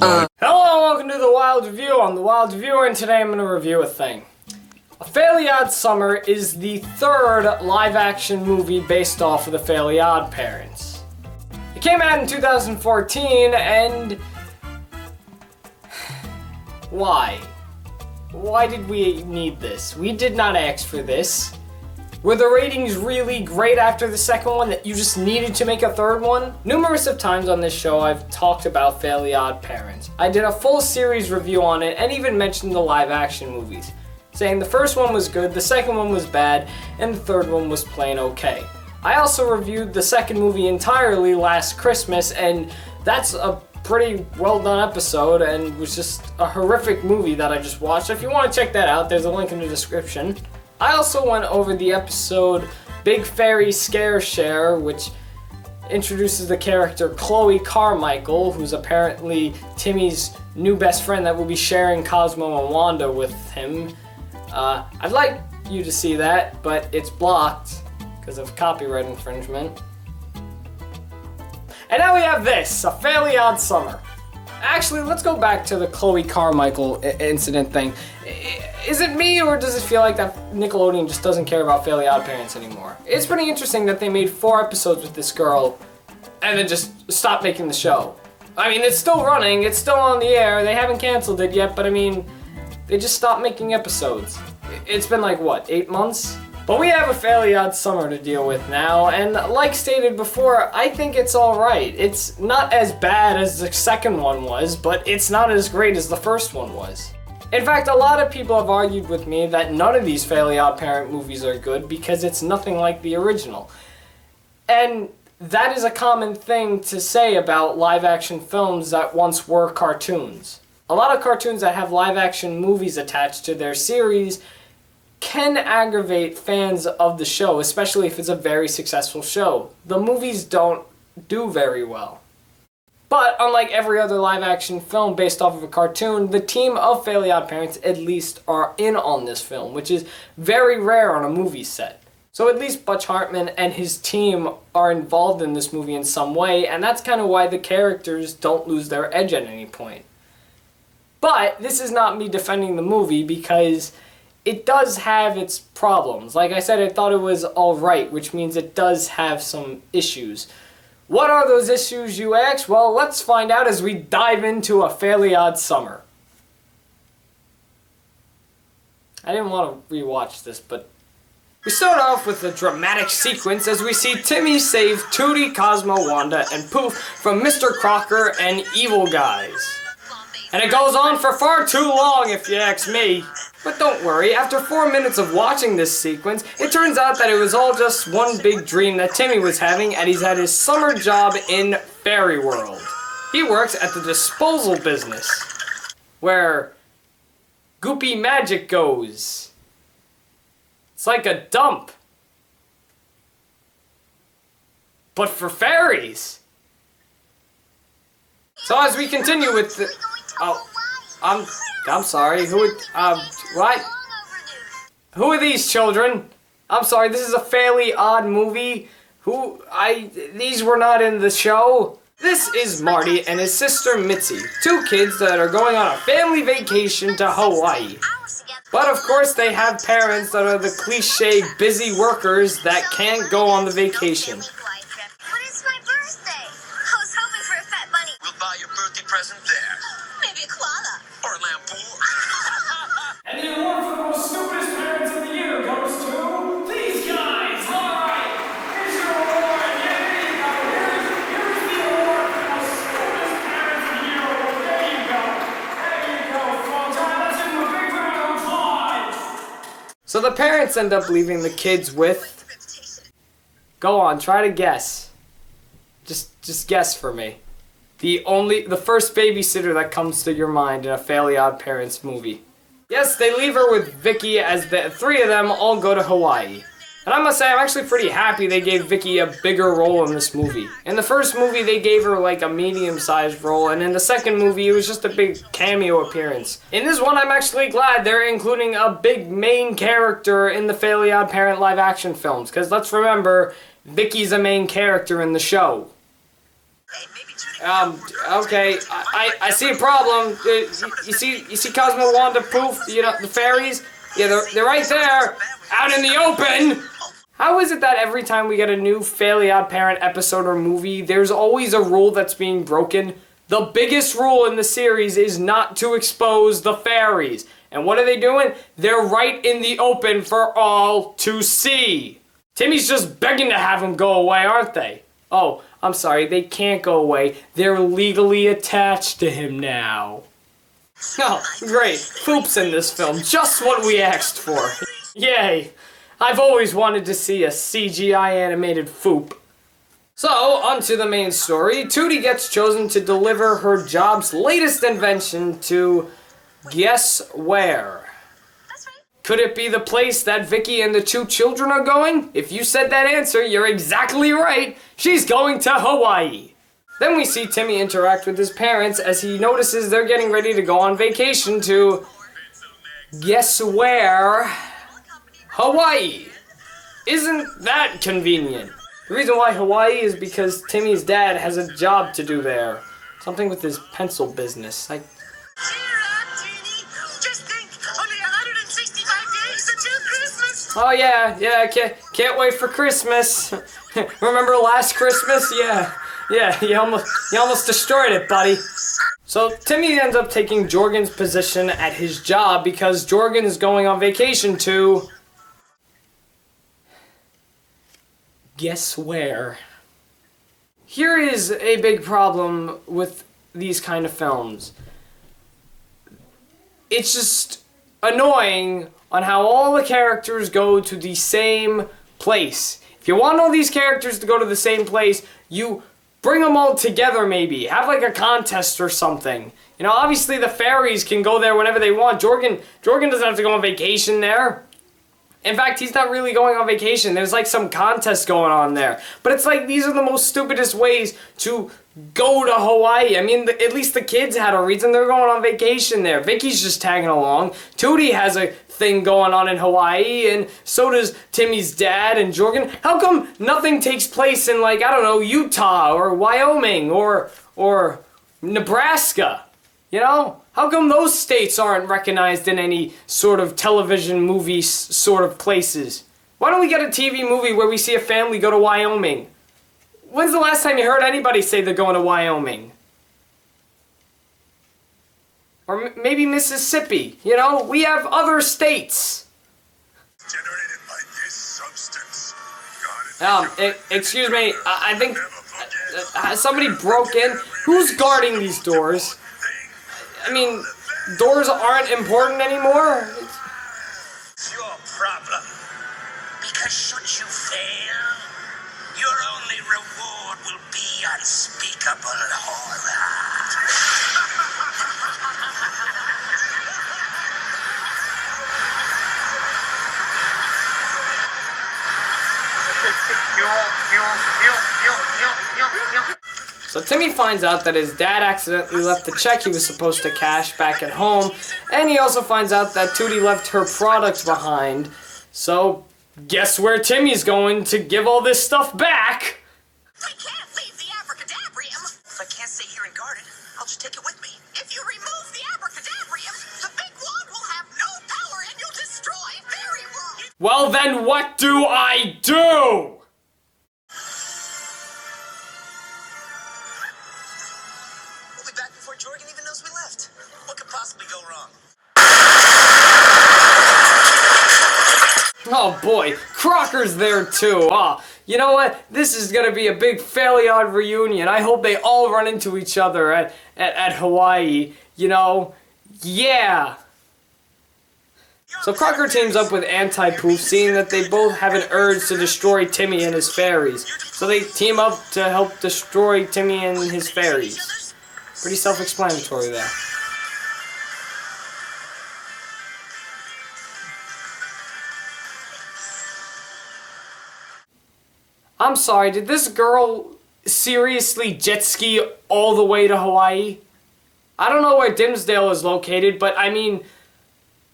Hello, welcome to The Wild Review. I'm The Wild Reviewer, and today I'm going to review a thing. A Fairly Odd Summer is the third live-action movie based off of the Fairly Odd Parents. It came out in 2014, and... why? Why did we need this? We did not ask for this. Were the ratings really great after the second one that you just needed to make a third one? Numerous of times on this show I've talked about Fairly Odd Parents. I did a full series review on it and even mentioned the live action movies, saying the first one was good, the second one was bad, and the third one was plain okay. I also reviewed the second movie entirely last Christmas, and that's a pretty well done episode and was just a horrific movie that I just watched. If you want to check that out, there's a link in the description. I also went over the episode Big Fairy Scare Share, which introduces the character Chloe Carmichael, who's apparently Timmy's new best friend that will be sharing Cosmo and Wanda with him. I'd like you to see that, but it's blocked because of copyright infringement. And now we have this, A Fairly Odd Summer. Actually, let's go back to the Chloe Carmichael incident thing. Is it me, or does it feel like that Nickelodeon just doesn't care about Fairly Odd Parents anymore? It's pretty interesting that they made 4 episodes with this girl and then just stopped making the show. I mean, it's still running, it's still on the air, they haven't canceled it yet, but I mean, they just stopped making episodes. It's been like, what, 8 months? But we have A Fairly Odd Summer to deal with now, and like stated before, I think it's alright. It's not as bad as the second one was, but it's not as great as the first one was. In fact, a lot of people have argued with me that none of these Fairly Odd Parent movies are good because it's nothing like the original. And that is a common thing to say about live-action films that once were cartoons. A lot of cartoons that have live-action movies attached to their series can aggravate fans of the show, especially if it's a very successful show. The movies don't do very well. But unlike every other live-action film based off of a cartoon, the team of Fairly Odd Parents at least are in on this film, which is very rare on a movie set. So at least Butch Hartman and his team are involved in this movie in some way, and that's kind of why the characters don't lose their edge at any point. But this is not me defending the movie, because it does have its problems. Like I said, I thought it was alright, which means it does have some issues. What are those issues, you ask? Well, let's find out as we dive into A Fairly Odd Summer. I didn't want to rewatch this, but we start off with a dramatic sequence as we see Timmy save Tootie, Cosmo, Wanda, and Poof from Mr. Crocker and evil guys. And it goes on for far too long, if you ask me. But don't worry, after 4 minutes of watching this sequence, it turns out that it was all just one big dream that Timmy was having, and he's at his summer job in Fairy World. He works at the disposal business, where goopy magic goes. It's like a dump. But for fairies. So as we continue with the... Oh, I'm sorry, what? Who are these children? I'm sorry, this is a Fairly Odd movie. These were not in the show. This is Marty and his sister Mitzi, 2 kids that are going on a family vacation to Hawaii. But of course they have parents that are the cliche busy workers that can't go on the vacation. But it's my birthday. I was hoping for a fat bunny. We'll buy your birthday present there. Maybe a koala. Or a lampoon. And the award for the most stupidest parents of the year goes to these guys! Alright! Here's your award! Yeah, there you go! Here's the award for the most stupidest parents of the year award! There you go! There you go, folks! Alright, let's give them a big round of applause! So the parents end up leaving the kids with... Go on, try to guess. Just guess for me. The first babysitter that comes to your mind in a Fairly Odd Parents movie. Yes, they leave her with Vicky as the 3 of them all go to Hawaii. And I must say, I'm actually pretty happy they gave Vicky a bigger role in this movie. In the first movie, they gave her like a medium-sized role, and in the second movie, it was just a big cameo appearance. In this one, I'm actually glad they're including a big main character in the Fairly Odd Parent live-action films, because let's remember, Vicky's a main character in the show. Okay, I see a problem. You see Cosmo, Wanda, Poof, you know, the fairies? Yeah, they're right there, out in the open! How is it that every time we get a new Fairly Odd Parent episode or movie, there's always a rule that's being broken? The biggest rule in the series is not to expose the fairies. And what are they doing? They're right in the open for all to see. Timmy's just begging to have them go away, aren't they? Oh, I'm sorry, they can't go away. They're legally attached to him now. Oh, great. Foop's in this film. Just what we asked for. Yay. I've always wanted to see a CGI animated Foop. So, onto the main story. Tootie gets chosen to deliver her job's latest invention to guess where? That's right. Could it be the place that Vicky and the two children are going? If you said that answer, you're exactly right. She's going to Hawaii. Then we see Timmy interact with his parents as he notices they're getting ready to go on vacation to guess where? Hawaii. Isn't that convenient? The reason why Hawaii is because Timmy's dad has a job to do there. Something with his pencil business. Cheer up, Teeny. Just think, only 165 days until Christmas. Oh yeah, can't wait for Christmas. Remember last Christmas? Yeah, you almost destroyed it, buddy. So Timmy ends up taking Jorgen's position at his job because Jorgen is going on vacation to guess where? Here is a big problem with these kind of films. It's just annoying on how all the characters go to the same place. If you want all these characters to go to the same place, you bring them all together maybe. Have like a contest or something. You know, obviously the fairies can go there whenever they want. Jorgen doesn't have to go on vacation there. In fact, he's not really going on vacation. There's like some contest going on there. But it's like, these are the most stupidest ways to go to Hawaii. I mean, at least the kids had a reason. They're going on vacation there. Vicky's just tagging along. Tootie has a thing going on in Hawaii, and so does Timmy's dad and Jorgen. How come nothing takes place in, like, I don't know, Utah or Wyoming or Nebraska? You know? How come those states aren't recognized in any sort of television movie sort of places? Why don't we get a TV movie where we see a family go to Wyoming? When's the last time you heard anybody say they're going to Wyoming? Or maybe Mississippi, you know? We have other states. Generated by this substance. Excuse me, I think somebody broke in. Who's guarding these doors? I mean, doors aren't important anymore. It's your problem. Because should you fail, your only reward will be unspeakable horror. So Timmy finds out that his dad accidentally left the check he was supposed to cash back at home, and he also finds out that Tootie left her product behind. So, guess where Timmy's going to give all this stuff back? We can't leave the abracadabrium. If I can't stay here and guard it, I'll just take it with me. If you remove the abracadabrium, the big wand will have no power and you'll destroy Fairy World. Well then, what do I do? We'll be back before Jorgen even knows we left. What could possibly go wrong? Oh boy, Crocker's there too. You know what? This is gonna be a big Fairly Odd reunion. I hope they all run into each other at Hawaii. You know, yeah. So Crocker teams up with Anti-Poof, seeing that they both have an urge to destroy Timmy and his fairies. So they team up to help destroy Timmy and his fairies. Pretty self-explanatory there. I'm sorry, did this girl seriously jet ski all the way to Hawaii? I don't know where Dimsdale is located, but I mean,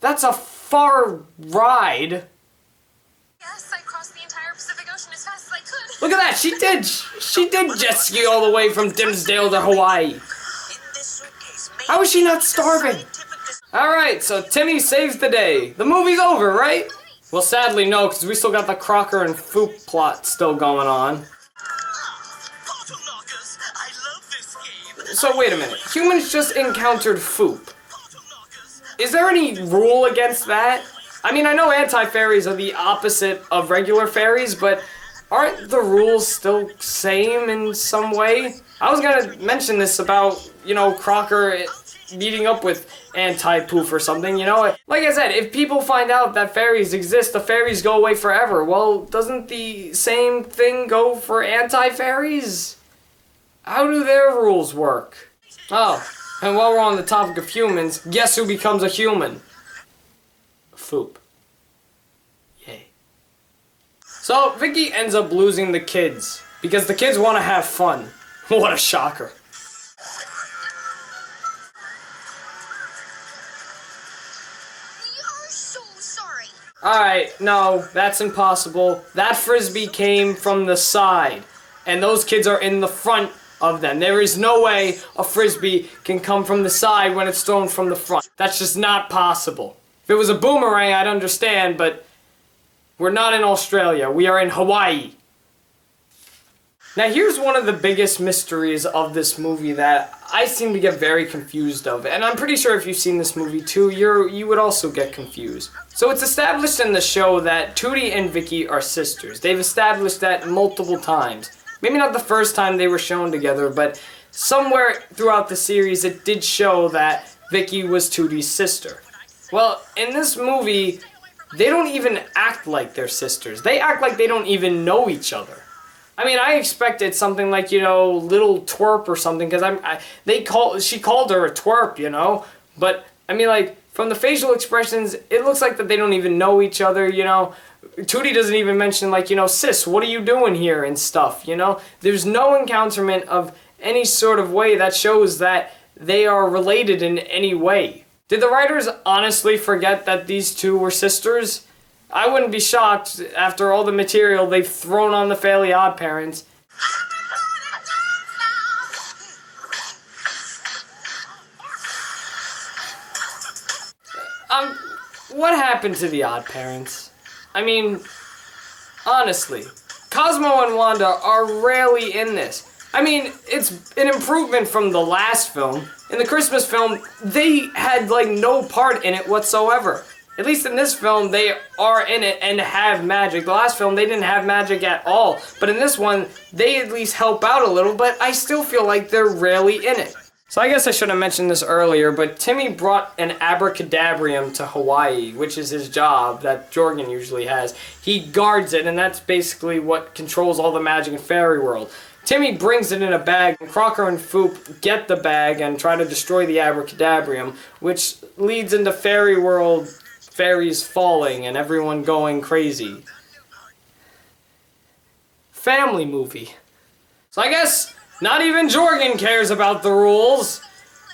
that's a far ride. Yes, I crossed the entire Pacific Ocean as fast as I could. Look at that, she did jet ski all the way from Dimsdale to Hawaii. How is she not starving? Alright, so Timmy saves the day. The movie's over, right? Well, sadly no, because we still got the Crocker and Foop plot still going on. So wait a minute, humans just encountered Foop. Is there any rule against that? I mean, I know anti-fairies are the opposite of regular fairies, but aren't the rules still same in some way? I was gonna mention this about, you know, Crocker meeting up with anti-poof or something, you know? Like I said, if people find out that fairies exist, the fairies go away forever. Well, doesn't the same thing go for anti-fairies? How do their rules work? Oh, and while we're on the topic of humans, guess who becomes a human? Foop. Yay. So, Vicky ends up losing the kids, because the kids want to have fun. What a shocker. We are so sorry. Alright, no, that's impossible. That frisbee came from the side, and those kids are in the front of them. There is no way a frisbee can come from the side when it's thrown from the front. That's just not possible. If it was a boomerang, I'd understand, but we're not in Australia. We are in Hawaii. Now, here's one of the biggest mysteries of this movie that I seem to get very confused of, and I'm pretty sure if you've seen this movie too, you would also get confused. So it's established in the show that Tootie and Vicky are sisters. They've established that multiple times. Maybe not the first time they were shown together, but somewhere throughout the series it did show that Vicky was Tootie's sister. Well, in this movie, they don't even act like they're sisters. They act like they don't even know each other. I mean, I expected something like, you know, little twerp or something, because she called her a twerp, you know? But, I mean, like, from the facial expressions, it looks like that they don't even know each other, you know? Tootie doesn't even mention, like, you know, sis, what are you doing here and stuff, you know? There's no encounterment of any sort of way that shows that they are related in any way. Did the writers honestly forget that these two were sisters? I wouldn't be shocked after all the material they've thrown on the Fairly Odd Parents. What happened to the Odd Parents? I mean, honestly, Cosmo and Wanda are rarely in this. I mean, it's an improvement from the last film. In the Christmas film, they had, like, no part in it whatsoever. At least in this film, they are in it and have magic. The last film, they didn't have magic at all. But in this one, they at least help out a little, but I still feel like they're rarely in it. So I guess I should have mentioned this earlier, but Timmy brought an abracadabrium to Hawaii, which is his job that Jorgen usually has. He guards it, and that's basically what controls all the magic in Fairy World. Timmy brings it in a bag, and Crocker and Foop get the bag and try to destroy the abracadabrium, which leads into Fairy World, fairies falling, and everyone going crazy. Family movie. So I guess not even Jorgen cares about the rules,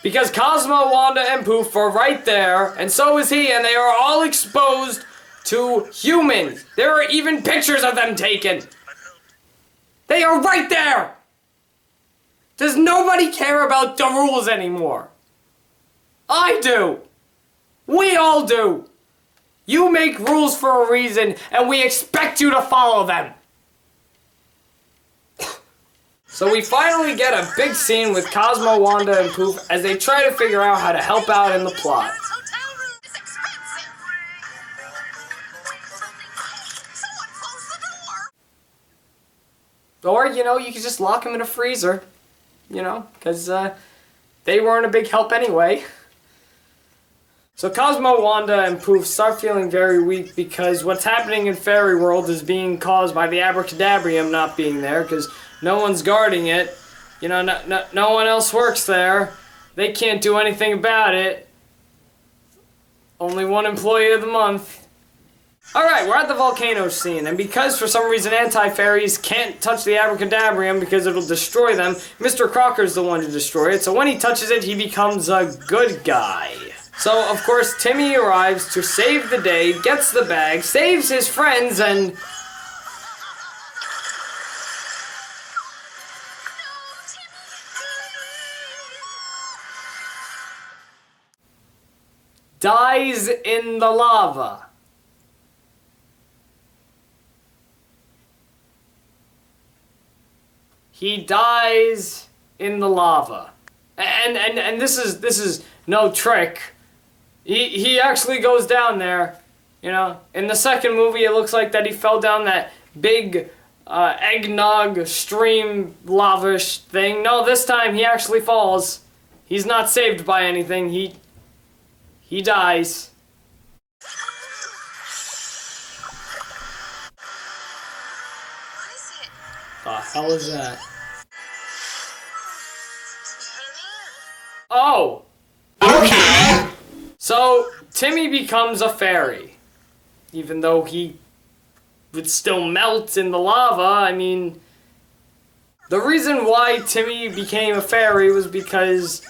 because Cosmo, Wanda, and Poof are right there, and so is he, and they are all exposed to humans. There are even pictures of them taken. They are right there! Does nobody care about the rules anymore? I do! We all do! You make rules for a reason, and we expect you to follow them! So we finally get a big scene with Cosmo, Wanda, and Poof as they try to figure out how to help out in the plot. Or, you know, you could just lock them in a freezer, you know, because they weren't a big help anyway. So Cosmo, Wanda, and Poof start feeling very weak because what's happening in Fairy World is being caused by the abracadabrium not being there, because no one's guarding it. You know, no one else works there. They can't do anything about it. Only one employee of the month. Alright, we're at the volcano scene, and because for some reason anti-fairies can't touch the abracadabrium because it'll destroy them, Mr. Crocker's the one to destroy it, so when he touches it, he becomes a good guy. So, of course, Timmy arrives to save the day, gets the bag, saves his friends, and dies in the lava. He dies in the lava. And this is no trick. He actually goes down there, you know. In the second movie, it looks like that he fell down that big eggnog stream lava-ish thing. No, this time he actually falls. He's not saved by anything. He dies. What is it? The hell is that? Oh! Okay! So, Timmy becomes a fairy. Even though he would still melt in the lava, I mean... The reason why Timmy became a fairy was because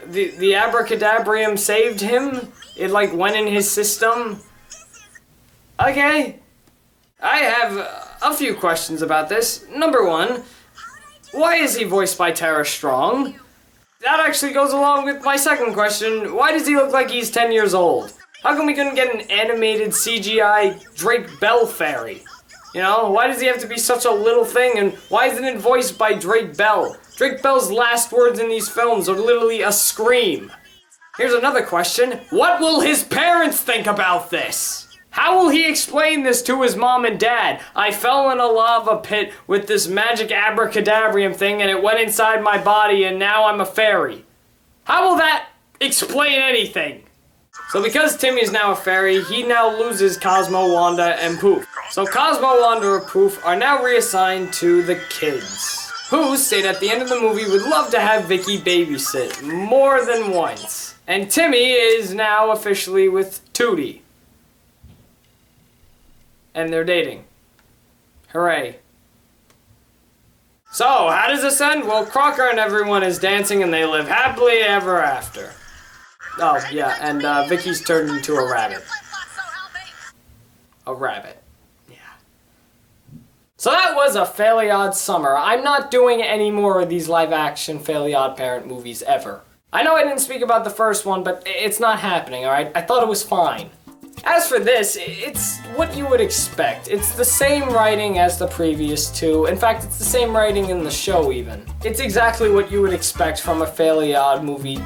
the abracadabrium saved him. It, like, went in his system. Okay. I have a few questions about this. Number one, why is he voiced by Tara Strong? That actually goes along with my second question. Why does he look like he's 10 years old? How come we couldn't get an animated CGI Drake Bell fairy? You know, why does he have to be such a little thing, and why isn't it voiced by Drake Bell? Drake Bell's last words in these films are literally a scream. Here's another question. What will his parents think about this? How will he explain this to his mom and dad? I fell in a lava pit with this magic abracadabrium thing and it went inside my body and now I'm a fairy. How will that explain anything? So because Timmy is now a fairy, he now loses Cosmo, Wanda, and Poof. So Cosmo, Wanda, and Poof are now reassigned to the kids, who state at the end of the movie would love to have Vicky babysit more than once. And Timmy is now officially with Tootie. And they're dating. Hooray. So, how does this end? Well, Crocker and everyone is dancing and they live happily ever after. Oh, yeah, and Vicky's turned into a rabbit. A rabbit. Yeah. So that was a Fairly Odd Summer. I'm not doing any more of these live-action Fairly Odd Parent movies ever. I know I didn't speak about the first one, but it's not happening, alright? I thought it was fine. As for this, it's what you would expect. It's the same writing as the previous two. In fact, it's the same writing in the show, even. It's exactly what you would expect from a Fairly Odd movie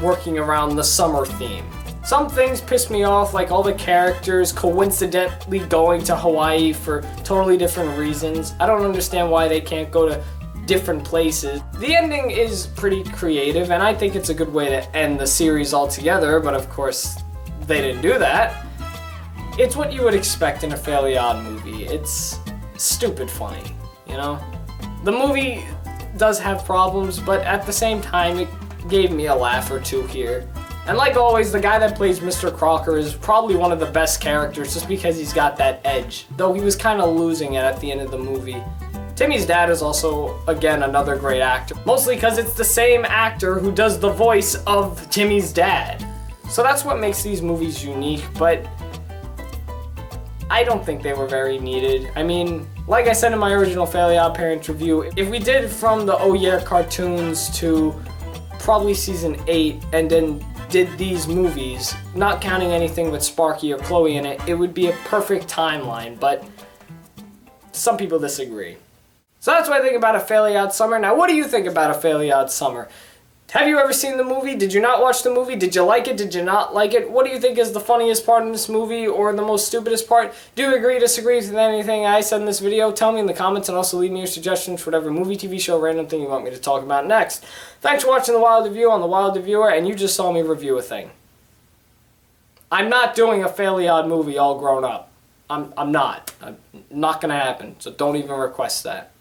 working around the summer theme. Some things piss me off, like all the characters coincidentally going to Hawaii for totally different reasons. I don't understand why they can't go to different places. The ending is pretty creative, and I think it's a good way to end the series altogether, but of course, they didn't do that. It's what you would expect in a Fairly Odd movie. It's stupid funny, you know? The movie does have problems, but at the same time, it gave me a laugh or two here. And like always, the guy that plays Mr. Crocker is probably one of the best characters just because he's got that edge, though he was kind of losing it at the end of the movie. Timmy's dad is also, again, another great actor, mostly because it's the same actor who does the voice of Timmy's dad. So that's what makes these movies unique, but I don't think they were very needed. I mean, like I said in my original Fairly Odd Parents review, if we did from the Oh Yeah cartoons to probably season 8 and then did these movies, not counting anything with Sparky or Chloe in it, it would be a perfect timeline, but some people disagree. So that's what I think about a Fairly Odd Summer. Now, what do you think about a Fairly Odd Summer? Have you ever seen the movie? Did you not watch the movie? Did you like it? Did you not like it? What do you think is the funniest part in this movie or the most stupidest part? Do you agree, disagree with anything I said in this video? Tell me in the comments and also leave me your suggestions for whatever movie, TV show, random thing you want me to talk about next. Thanks for watching The Wild Review on The Wild Reviewer, and you just saw me review a thing. I'm not doing a Fairly Odd movie all grown up. I'm not. Not gonna happen, so don't even request that.